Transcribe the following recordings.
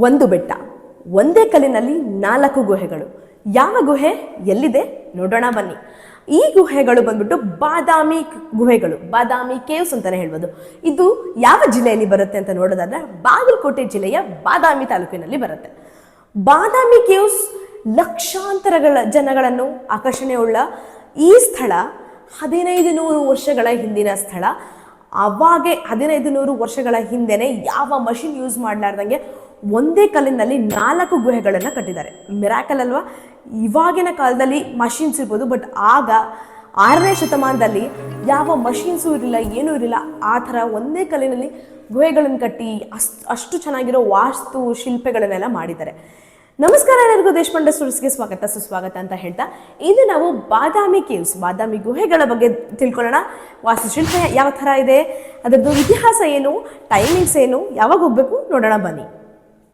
ಒಂದು ಬೆಟ್ಟ, ಒಂದೇ ಕಲ್ಲಿನಲ್ಲಿ 4 ಗುಹೆಗಳು. ಯಾವ ಗುಹೆ ಎಲ್ಲಿದೆ ನೋಡೋಣ ಬನ್ನಿ. ಈ ಗುಹೆಗಳು ಬಂದ್ಬಿಟ್ಟು ಬಾದಾಮಿ ಗುಹೆಗಳು, ಬಾದಾಮಿ ಕೇವ್ಸ್ ಅಂತಾನೆ ಹೇಳ್ಬೋದು. ಇದು ಯಾವ ಜಿಲ್ಲೆಯಲ್ಲಿ ಬರುತ್ತೆ ಅಂತ ನೋಡೋದಾದ್ರೆ ಬಾಗಲಕೋಟೆ ಜಿಲ್ಲೆಯ ಬಾದಾಮಿ ತಾಲೂಕಿನಲ್ಲಿ ಬರುತ್ತೆ. ಬಾದಾಮಿ ಕೇವ್ಸ್ ಲಕ್ಷಾಂತರ ಜನಗಳನ್ನು ಆಕರ್ಷಣೆಯುಳ್ಳ ಈ ಸ್ಥಳ 1500 ವರ್ಷಗಳ ಹಿಂದಿನ ಸ್ಥಳ. ಅವಾಗೆ 1500 ವರ್ಷಗಳ ಹಿಂದೆನೆ ಯಾವ ಮಷಿನ್ ಯೂಸ್ ಮಾಡಲಾರ್ದಂಗೆ ಒಂದೇ ಕಲ್ಲಿನಲ್ಲಿ 4 ಗುಹೆಗಳನ್ನು ಕಟ್ಟಿದ್ದಾರೆ. ಮಿರಾಕಲ್ ಅಲ್ವಾ? ಇವಾಗಿನ ಕಾಲದಲ್ಲಿ ಮಷಿನ್ಸ್ ಇರ್ಬೋದು, ಬಟ್ ಆಗ 6ನೇ ಶತಮಾನದಲ್ಲಿ ಯಾವ ಮಷಿನ್ಸು ಇರಲಿಲ್ಲ, ಏನೂ ಇರಲಿಲ್ಲ. ಆ ಥರ ಒಂದೇ ಕಲ್ಲಿನಲ್ಲಿ ಗುಹೆಗಳನ್ನು ಕಟ್ಟಿ ಅಷ್ಟು ಚೆನ್ನಾಗಿರೋ ವಾಸ್ತು ಶಿಲ್ಪಗಳನ್ನೆಲ್ಲ ಮಾಡಿದ್ದಾರೆ. ನಮಸ್ಕಾರ ಎಲ್ಲರಿಗೂ, ದೇಶಪಾಂಡೆ ಸ್ಟೋರೀಸ್ಗೆ ಸ್ವಾಗತ ಸುಸ್ವಾಗತ ಅಂತ ಹೇಳ್ತಾ ಇದು ನಾವು ಬಾದಾಮಿ ಕೇವ್ಸ್, ಬಾದಾಮಿ ಗುಹೆಗಳ ಬಗ್ಗೆ ತಿಳ್ಕೊಳ್ಳೋಣ. ವಾಸ್ತುಶಿಲ್ಪ ಯಾವ ಥರ ಇದೆ, ಅದರದ್ದು ಇತಿಹಾಸ ಏನು, ಟೈಮಿಂಗ್ಸ್ ಏನು, ಯಾವಾಗ ಹೋಗಬೇಕು ನೋಡೋಣ ಬನ್ನಿ.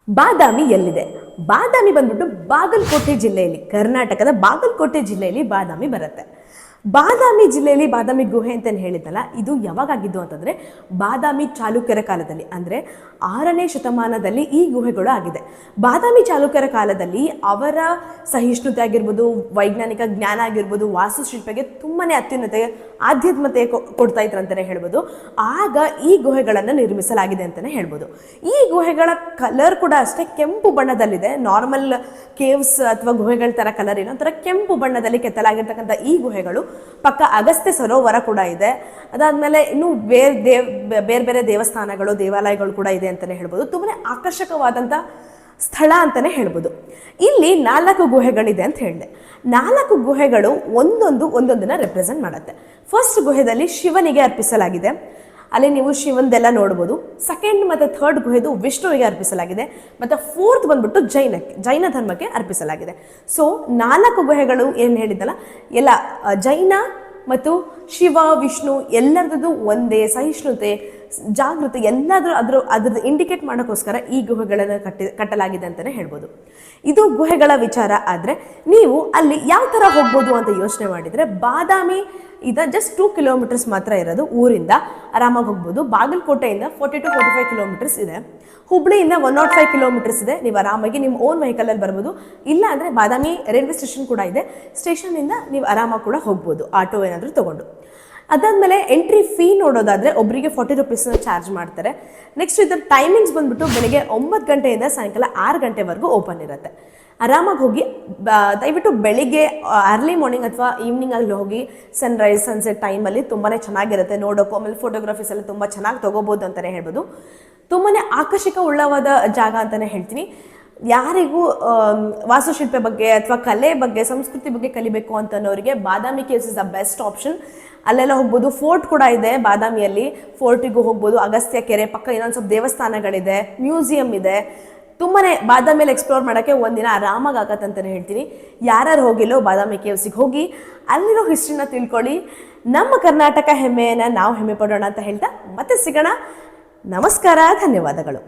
ಬಾದಾಮಿ ಎಲ್ಲಿದೆ? ಬಾದಾಮಿ ಬಂದ್ಬಿಟ್ಟು ಬಾಗಲಕೋಟೆ ಜಿಲ್ಲೆಯಲ್ಲಿ, ಕರ್ನಾಟಕದ ಬಾಗಲಕೋಟೆ ಜಿಲ್ಲೆಯಲ್ಲಿ ಬಾದಾಮಿ ಬರುತ್ತೆ. ಬಾದಾಮಿ ಜಿಲ್ಲೆಯಲ್ಲಿ ಬಾದಾಮಿ ಗುಹೆ ಅಂತ ಹೇಳಿದ್ದಲ್ಲ, ಇದು ಯಾವಾಗಾಗಿದ್ದು ಅಂತಂದರೆ ಬಾದಾಮಿ ಚಾಲುಕ್ಯರ ಕಾಲದಲ್ಲಿ, ಅಂದರೆ 6ನೇ ಶತಮಾನದಲ್ಲಿ ಈ ಗುಹೆಗಳು ಆಗಿದೆ. ಬಾದಾಮಿ ಚಾಲುಕ್ಯರ ಕಾಲದಲ್ಲಿ ಅವರ ಸಹಿಷ್ಣುತೆ ಆಗಿರ್ಬೋದು, ವೈಜ್ಞಾನಿಕ ಜ್ಞಾನ ಆಗಿರ್ಬೋದು, ವಾಸ್ತುಶಿಲ್ಪಕ್ಕೆ ತುಂಬಾ ಅತ್ಯುನ್ನತೆ ಆಧ್ಯಾತ್ಮತೆ ಕೊಡ್ತಾ ಇದ್ರು ಅಂತಲೇ ಹೇಳ್ಬೋದು. ಆಗ ಈ ಗುಹೆಗಳನ್ನು ನಿರ್ಮಿಸಲಾಗಿದೆ ಅಂತಲೇ ಹೇಳ್ಬೋದು. ಈ ಗುಹೆಗಳ ಕಲರ್ ಕೂಡ ಅಷ್ಟೇ ಕೆಂಪು ಬಣ್ಣದಲ್ಲಿದೆ. ನಾರ್ಮಲ್ ಕೇವ್ಸ್ ಅಥವಾ ಗುಹೆಗಳ ಥರ ಕಲರ್ ಇಲ್ಲ, ಒಂಥರ ಕೆಂಪು ಬಣ್ಣದಲ್ಲಿ ಕೆತ್ತಲಾಗಿರ್ತಕ್ಕಂಥ ಈ ಗುಹೆಗಳು ಪಕ್ಕ ಅಗಸ್ತ್ಯ ಸರೋವರ ಕೂಡ ಇದೆ. ಅದಾದ್ಮೇಲೆ ಇನ್ನು ಬೇರೆ ಬೇರೆ ದೇವಸ್ಥಾನಗಳು, ದೇವಾಲಯಗಳು ಕೂಡ ಇದೆ ಅಂತಾನೆ ಹೇಳ್ಬೋದು. ತುಂಬಾ ಆಕರ್ಷಕವಾದಂಥ ಸ್ಥಳ ಅಂತಾನೆ ಹೇಳ್ಬೋದು. ಇಲ್ಲಿ 4 ಗುಹೆಗಳಿದೆ ಅಂತ ಹೇಳಿದೆ. 4 ಗುಹೆಗಳು ಒಂದೊಂದನ್ನ ರೆಪ್ರೆಸೆಂಟ್ ಮಾಡುತ್ತೆ. ಫಸ್ಟ್ ಗುಹೆದಲ್ಲಿ ಶಿವನಿಗೆ ಅರ್ಪಿಸಲಾಗಿದೆ, ಅಲ್ಲಿ ನೀವು ಶಿವಂದೆಲ್ಲ ನೋಡ್ಬೋದು. ಸೆಕೆಂಡ್ ಮತ್ತು ಥರ್ಡ್ ಗುಹೆದು ವಿಷ್ಣುವಿಗೆ ಅರ್ಪಿಸಲಾಗಿದೆ, ಮತ್ತು ಫೋರ್ತ್ ಬಂದ್ಬಿಟ್ಟು ಜೈನ ಧರ್ಮಕ್ಕೆ ಅರ್ಪಿಸಲಾಗಿದೆ. ಸೊ 4 ಗುಹೆಗಳು ಏನು ಹೇಳಿದ್ದಲ್ಲ, ಎಲ್ಲ ಜೈನ ಮತ್ತು ಶಿವ ವಿಷ್ಣು ಎಲ್ಲರದ್ದು ಒಂದೇ ಸಹಿಷ್ಣುತೆ, ಜಾಗೃತಿ ಎಲ್ಲಾದರೂ ಅದ್ರದ್ದು ಇಂಡಿಕೇಟ್ ಮಾಡೋಕ್ಕೋಸ್ಕರ ಈ ಗುಹೆಗಳನ್ನು ಕಟ್ಟಲಾಗಿದೆ ಅಂತಲೇ ಹೇಳ್ಬೋದು. ಇದು ಗುಹೆಗಳ ವಿಚಾರ. ಆದರೆ ನೀವು ಅಲ್ಲಿ ಯಾವ ಥರ ಹೋಗ್ಬೋದು ಅಂತ ಯೋಚನೆ ಮಾಡಿದರೆ, ಬಾದಾಮಿ ಜಸ್ಟ್ 2 ಕಿಲೋಮೀಟರ್ಸ್ ಮಾತ್ರ ಇರೋದು ಊರಿಂದ, ಆರಾಮಾಗಿ ಹೋಗ್ಬೋದು. ಬಾಗಲಕೋಟೆಯಿಂದ 40 to 45 ಕಿಲೋಮೀಟರ್ಸ್ ಇದೆ. ಹುಬ್ಳಿಯಿಂದ 105 ಕಿಲೋಮೀಟರ್ಸ್ ಇದೆ. ನೀವು ಆರಾಮಾಗಿ ನಿಮ್ಮ ಓನ್ ವೆಹಿಕಲಲ್ಲಿ ಬರ್ಬೋದು. ಇಲ್ಲ ಅಂದರೆ ಬಾದಾಮಿ ರೈಲ್ವೆ ಸ್ಟೇಷನ್ ಕೂಡ ಇದೆ, ಸ್ಟೇಷನ್ನಿಂದ ನೀವು ಆರಾಮಾಗಿ ಕೂಡ ಹೋಗ್ಬೋದು, ಆಟೋ ಏನಾದರೂ ತೊಗೊಂಡು. ಅದಾದಮೇಲೆ ಎಂಟ್ರಿ ಫೀ ನೋಡೋದಾದರೆ ಒಬ್ಬರಿಗೆ 40 ರೂಪೀಸ್ನ ಚಾರ್ಜ್ ಮಾಡ್ತಾರೆ. ನೆಕ್ಸ್ಟ್ ಇದರ ಟೈಮಿಂಗ್ಸ್ ಬಂದ್ಬಿಟ್ಟು ಬೆಳಗ್ಗೆ 9 ಗಂಟೆಯಿಂದ ಸಾಯಂಕಾಲ 6 ಗಂಟೆವರೆಗೂ ಓಪನ್ ಇರುತ್ತೆ. ಆರಾಮಾಗಿ ಹೋಗಿ, ದಯವಿಟ್ಟು ಬೆಳಿಗ್ಗೆ ಅರ್ಲಿ ಮಾರ್ನಿಂಗ್ ಅಥವಾ ಈವ್ನಿಂಗ್ ಅಲ್ಲಿ ಹೋಗಿ. ಸನ್ರೈಸ್ ಸನ್ಸೆಟ್ ಟೈಮಲ್ಲಿ ತುಂಬಾ ಚೆನ್ನಾಗಿರುತ್ತೆ ನೋಡೋಕ್ಕೂ. ಆಮೇಲೆ ಫೋಟೋಗ್ರಫೀಸ್ ಎಲ್ಲ ತುಂಬ ಚೆನ್ನಾಗಿ ತೊಗೋಬೋದು ಅಂತಲೇ ಹೇಳ್ಬೋದು. ತುಂಬಾ ಆಕರ್ಷಕ ಉಳ್ಳವಾದ ಜಾಗ ಅಂತಲೇ ಹೇಳ್ತೀನಿ. ಯಾರಿಗೂ ವಾಸ್ತುಶಿಲ್ಪ ಬಗ್ಗೆ ಅಥವಾ ಕಲೆ ಬಗ್ಗೆ, ಸಂಸ್ಕೃತಿ ಬಗ್ಗೆ ಕಲಿಬೇಕು ಅಂತನೋರಿಗೆ Badami caves is the best option. ಅಲ್ಲೆಲ್ಲ ಹೋಗ್ಬೋದು. ಫೋರ್ಟ್ ಕೂಡ ಇದೆ ಬಾದಾಮಿಯಲ್ಲಿ, ಫೋರ್ಟಿಗೂ ಹೋಗ್ಬೋದು. ಅಗಸ್ತ್ಯ ಕೆರೆ ಪಕ್ಕ ಇನ್ನೊಂದು ಸ್ವಲ್ಪ ದೇವಸ್ಥಾನಗಳಿದೆ, ಮ್ಯೂಸಿಯಂ ಇದೆ. ತುಂಬಾ ಬಾದಾಮಿಯಲ್ಲಿ ಎಕ್ಸ್ಪ್ಲೋರ್ ಮಾಡೋಕ್ಕೆ ಒಂದಿನ ಆರಾಮಾಗಿ ಆಗತ್ತಂತಲೇ ಹೇಳ್ತೀನಿ. ಯಾರು ಹೋಗಿಲ್ಲೋ ಬಾದಾಮಿ ಕೇವ್ಸಿಗೆ ಹೋಗಿ ಅಲ್ಲಿರೋ ಹಿಸ್ಟ್ರಿನ ತಿಳ್ಕೊಳ್ಳಿ. ನಮ್ಮ ಕರ್ನಾಟಕ ಹೆಮ್ಮೆಯನ್ನು ನಾವು ಹೆಮ್ಮೆ ಪಡೋಣ ಅಂತ ಹೇಳ್ತಾ ಮತ್ತೆ ಸಿಗೋಣ. ನಮಸ್ಕಾರ, ಧನ್ಯವಾದಗಳು.